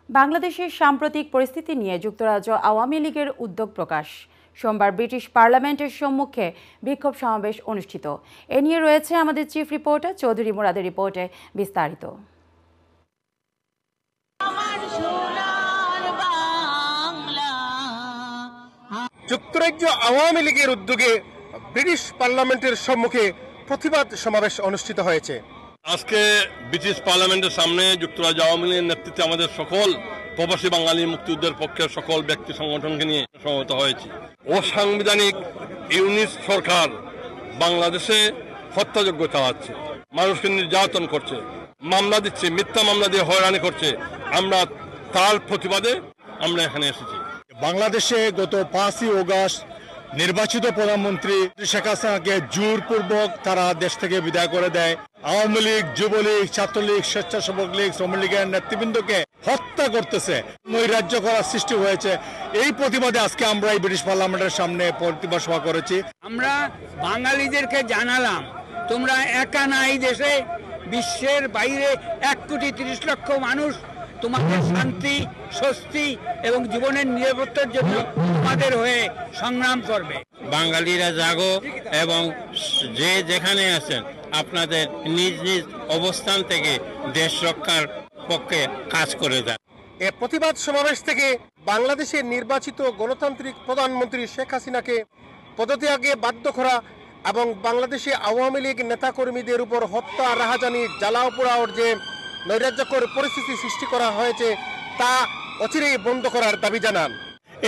বাংলাদেশের সাম্প্রতিক পরিস্থিতি নিয়ে যুক্তরাজ্য আওয়ামী লীগের উদ্বেগ প্রকাশ। সোমবার ব্রিটিশ পার্লামেন্টের সম্মুখে বিক্ষোভ সমাবেশ অনুষ্ঠিত। এ নিয়ে রয়েছে আমাদের চিফ রিপোর্টার চৌধুরী মুরাদের রিপোর্টে বিস্তারিত। যুক্তরাজ্য আওয়ামী লীগের উদ্যোগে ব্রিটিশ পার্লামেন্টের সম্মুখে প্রতিবাদ সমাবেশ অনুষ্ঠিত হয়েছে। আজকে ব্রিটিশ পার্লামেন্টের সামনে যুক্তরাজ্য আওয়ামী লীগের নেতৃত্বে আমাদের সকল প্রবাসী বাঙালি মুক্তিযুদ্ধের পক্ষের সকল ব্যক্তি সংগঠনকে নিয়ে সমবেত হয়েছি। অসাংবিধানিক ইউনিট সরকার বাংলাদেশে হত্যাযজ্ঞ চালাচ্ছে, মানুষকে নির্যাতন করছে, মামলা দিচ্ছে, মিথ্যা মামলা দিয়ে হয়রানি করছে। আমরা তার প্রতিবাদে আমরা এখানে এসেছি। বাংলাদেশে গত 5ই আগস্ট নির্বাচিত প্রধানমন্ত্রী শেখ হাসিনাকে জোরপূর্বক তারা দেশ থেকে বিদায় করে দেয়। আওয়ামী লীগ, যুবলীগ, ছাত্রলীগ, স্বেচ্ছাসেবক লীগ, শ্রমিক লীগের নেতৃবৃন্দকে হত্যা করতেছে, নৈরাজ্য করার সৃষ্টি হয়েছে। এই প্রতিবাদে আজকে আমরা এই ব্রিটিশ পার্লামেন্টের সামনে প্রতিবাদ সভা করেছি। আমরা বাঙালিদেরকে জানালাম, তোমরা একা না এই দেশে, বিশ্বের বাইরে 1,30,00,000 মানুষ তোমাদের শান্তি, স্বস্তি এবং জীবনের নিরাপত্তার জন্য তোমাদের হয়ে সংগ্রাম করবে। বাঙালিরা জাগো এবং যে যেখানে আছেন আপনাদের নিজ নিজ অবস্থান থেকে দেশ রক্ষার পক্ষে কাজ করে যান। এ প্রতিবাদ সমাবেশ থেকে বাংলাদেশের নির্বাচিত গণতান্ত্রিক প্রধানমন্ত্রী শেখ হাসিনাকে পদত্যাগে বাধ্য করা এবং বাংলাদেশে আওয়ামী লীগ নেতাকর্মীদের উপর হত্যা, রাহাজানি, জ্বালাও পোড়াওর যে নৈরাজ্যকর পরিস্থিতি সৃষ্টি করা হয়েছে তা অচিরেই বন্ধ করার দাবি জানান।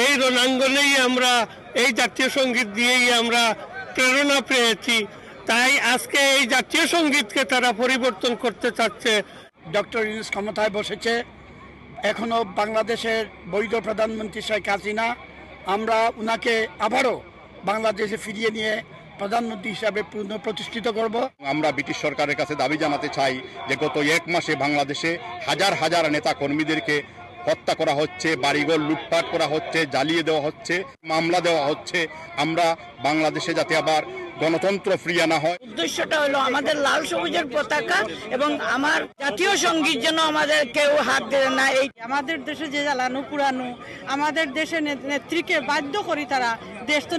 এই রণাঙ্গনেই আমরা এই জাতীয় সঙ্গীত দিয়েই আমরা প্রেরণা পেয়েছি, তাই আজকে এই জাতীয় সঙ্গীতকে তারা পরিবর্তন করতে চাচ্ছে। ডক্টর ইউনূস ক্ষমতায় বসেছে, এখনো বাংলাদেশের বৈধ প্রধানমন্ত্রী শেখ হাসিনা, আমরা উনাকে আবারও বাংলাদেশে ফিরিয়ে নিয়ে প্রধানমন্ত্রী হিসাবে পুনঃপ্রতিষ্ঠিত করব। আমরা ব্রিটিশ সরকারের কাছে দাবি জানাতে চাই যে গত 1 মাসে বাংলাদেশে হাজার হাজার নেতা কর্মীদেরকে হত্যা করা হচ্ছে, বাড়িঘর লুটপাট করা হচ্ছে, জ্বালিয়ে দেওয়া হচ্ছে, মামলা দেওয়া হচ্ছে। আমরা বাংলাদেশে যাতে আবার গণতন্ত্র ফিরিয়ে আনা হয়। উদ্দেশ্যটা হলো আমাদের লাল সবুজের পতাকা এবং আমার জাতীয় সঙ্গীত যেন আমাদের কেউ হাত দেয় না। এই আমাদের দেশে যে জ্বালানো পুরানো, আমাদের দেশে নেত্রীকে বাধ্য করি তারা দেশ তো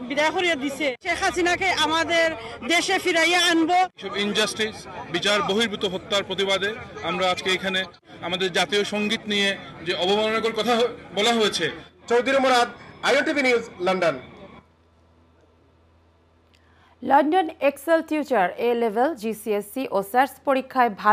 বিদায় করিয়ে দিছে। শেখ হাসিনাকে আমাদের দেশে ফিরাইয়া আনবো। ইনজাস্টিস, বিচার বহির্ভূত হত্যার প্রতিবাদে আমরা আজকে এখানে আমাদের জাতীয় সঙ্গীত নিয়ে যে অবমাননাকর কথা বলা হয়েছে। Chowdhury Murad, IOTV news, London. London Excel tutor A level, GCSE ও SATS পরীক্ষায়